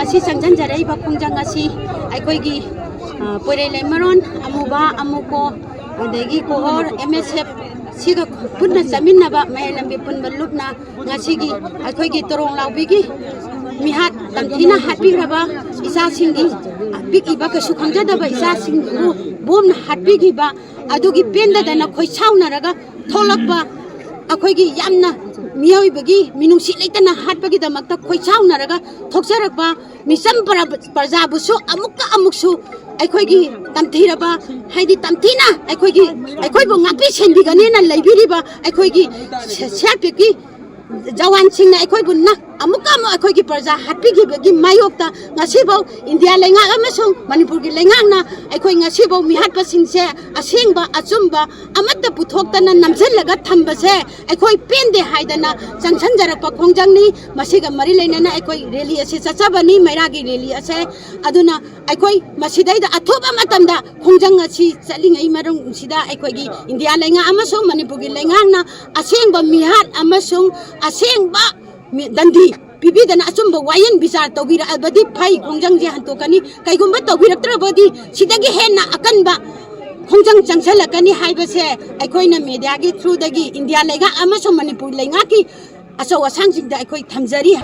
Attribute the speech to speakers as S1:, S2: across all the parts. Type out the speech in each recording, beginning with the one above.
S1: चंजनजरब खोजंग अखोगी पोरे लेमरोन अमुबा अमुको अदगी कोहर MSF सिग पुन्ना चमिन्नबा महलंबी पुनब लुपना ngasiगी अखोगी तोरोंग लाउबिगी मिहात तमथिना हाटबिग्रबा इसासिंगी बिगिबा कसु खंगजदबा इसासिंगु बोमना हाटबिगिबा अदुगी पेंददना खोइसाउनरगा थोलकबा अखोगी यामना मियोइबगी मिनुंसी लेतना हाटबगी दमकता खोइसाउनरगा थोक्सरकबा मिसम प्रजाबुसु अमुकसु अखोगी तमथिरबा हाइदि तमथिना अखोइबु ngakpi senbiganena leibiriba अखोगी सेल्फी जवान सिंह अखोइबु ना अमुका अखोगी प्रजा हाटपिगिबगी मायोक्ता ngasibaw इंडिया लेंगाक अमसुंग मणिपुर की लेंगाकना अखोई ngasibaw मिहाटपसिंगसे असेंगबा अचुंबा अमत्ता पुथोक्तना नमजलगा थंबसे अखोई पेंदे हाइदना चंगसनजरपा खोंजंगनी मसिगा मरि लेनना अखोई रैली असे चचबनी मैरागी रैली असे अदुना अखोई मसिदैदा अथोबा मतमदा खोंजंग असि चलिङै मरुंगसिदा अखोगी इंडिया लेंगा अमसुंग मणिपुर की लेंगाकना असेंगबा मिहाट अमसुंग असेंगबा दंदी पिबीदना अचुंब वायन विचार तौबिरबदी फै खोंजंग जे हंतोकनी कैगुंबा तौबिरक्त्रबदी सिदगी हेन्ना अकनबा खोंजंग चंगसलकनी हाइबसे अखोइना मीडिया की थ्रू दगी इंडिया लेगा अमसुंग मणिपुर लेंगा की अचौ असांगसिंगदा अखोइ थमजरी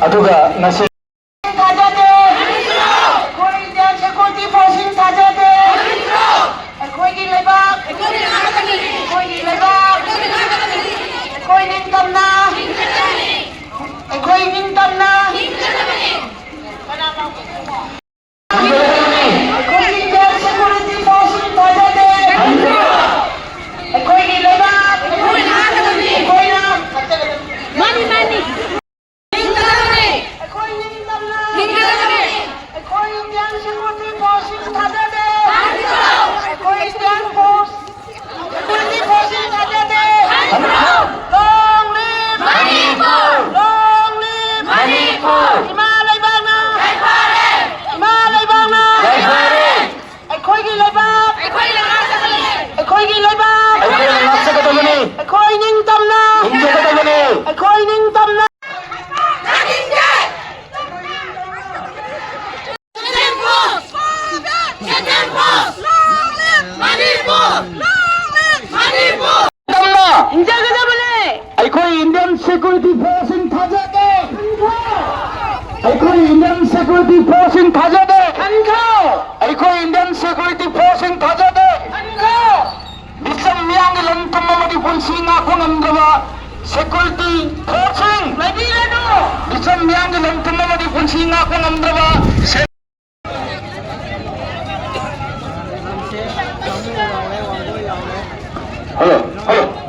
S2: ꯑꯗꯨꯒ ꯉꯁꯤ
S3: ꯊꯥꯖꯗꯦ ꯑꯩꯈꯣꯏ ꯏꯟꯗꯤꯌꯟ ꯁꯦꯀ꯭ꯌꯨꯔꯤꯇꯤ ꯐꯣꯔꯁꯁꯤꯡ ꯊꯥꯖꯗꯦ ꯑꯩꯈꯣꯏꯒꯤ ꯂꯩꯕꯥꯛ ꯑꯩꯈꯣꯏꯒꯤ ꯂꯩꯕꯥꯛ ꯑꯩꯈꯣꯏ ꯅꯤꯡꯇꯝꯅ ꯑꯩꯈꯣꯏ ꯅꯤꯡꯇꯝꯅ ꯑꯩꯈꯣꯏꯒꯤ ꯏꯟꯗꯤꯌꯟ ꯁꯦꯀ꯭ꯌꯨꯔꯤꯇꯤ ꯐꯣꯔꯁꯁꯤꯡ ꯊꯥꯖꯗꯦ ꯑꯩꯈꯣꯏꯒꯤ ꯂꯩꯕꯥꯛ ꯑꯩꯈꯣꯏꯅ
S1: Money, money.
S3: ꯑꯩꯈꯣই ꯅꯤꯡꯇꯝꯅ ꯑꯩꯈꯣꯏ ꯏꯟꯗꯤꯌꯟ ꯁꯦꯀ꯭ꯌꯨꯔꯤꯇꯤ ꯐꯣꯔꯁꯁꯤꯡ ꯊꯥꯖꯗꯦ ꯑꯩꯈꯣꯏ ꯏꯟꯗꯤꯌꯟ ꯐꯣꯔꯁ ꯁꯦꯀ꯭ꯌꯨꯔꯤꯇꯤ ꯐꯣꯔꯁꯁꯤꯡ ꯊꯥꯖꯗꯦ Long live Manipur! Long live Manipur! ꯏꯃꯥ ꯂꯩꯕꯥꯛꯅ ꯏꯃꯥ ꯂꯩꯕꯥꯛꯅ ꯑꯩꯈꯣꯏꯒꯤ ꯂꯩꯕꯥꯛ ꯑꯩꯈꯣꯏꯒꯤ ꯂꯩꯕꯥꯛ
S2: ꯑꯩꯈꯣꯏꯅ ꯉꯥꯛꯆꯒꯗꯕꯅꯤ
S3: ꯑꯩꯈꯣꯏ ꯅꯤꯡꯇꯝꯅ
S2: ꯍꯤꯡꯖꯒꯗꯕꯅꯤ
S3: ꯑꯩꯈꯣꯏ ꯅꯤꯡꯇꯝꯅ
S2: ꯑꯩꯈꯣꯏ ꯏꯟꯗꯤꯌꯟ ꯁꯦꯀ꯭ꯌꯨꯔꯤꯇꯤ ꯐꯣꯔꯁꯁꯤꯡ ꯊꯥꯖꯗꯦ ꯑꯩꯈꯣꯏ ꯏꯟꯗꯤꯌꯟ ꯁꯦꯀ꯭ꯌꯨꯔꯤꯇꯤ ꯐꯣꯔꯁꯁꯤꯡ ꯊꯥꯖꯗꯦ ꯑꯩꯈꯣꯏ ꯏꯟꯗꯤꯌꯟ ꯁꯦꯀ꯭ꯌꯨꯔꯤꯇꯤ ꯐꯣꯔꯁꯁꯤꯡ ꯊꯥꯖꯗꯦ ꯃꯤꯆꯝ ꯃꯤꯌꯥꯝꯒꯤ ꯂꯟ ꯊꯨꯝ ꯑꯃꯗꯤ ꯄꯨꯟꯁꯤ ꯉꯥꯛꯄ ꯉꯝꯗ꯭ꯔꯕ ꯁꯦꯀ꯭ꯌꯨꯔꯤꯇꯤ ꯐꯣꯔꯁꯁꯤꯡ ꯃꯤꯆꯝ ꯃꯤꯌꯥꯝꯒꯤ ꯂꯟ ꯊꯨꯝ ꯑꯃꯗꯤ ꯄꯨꯟꯁꯤ ꯉꯥꯛꯄ ꯉꯝꯗ꯭ꯔꯕ Hello, hello.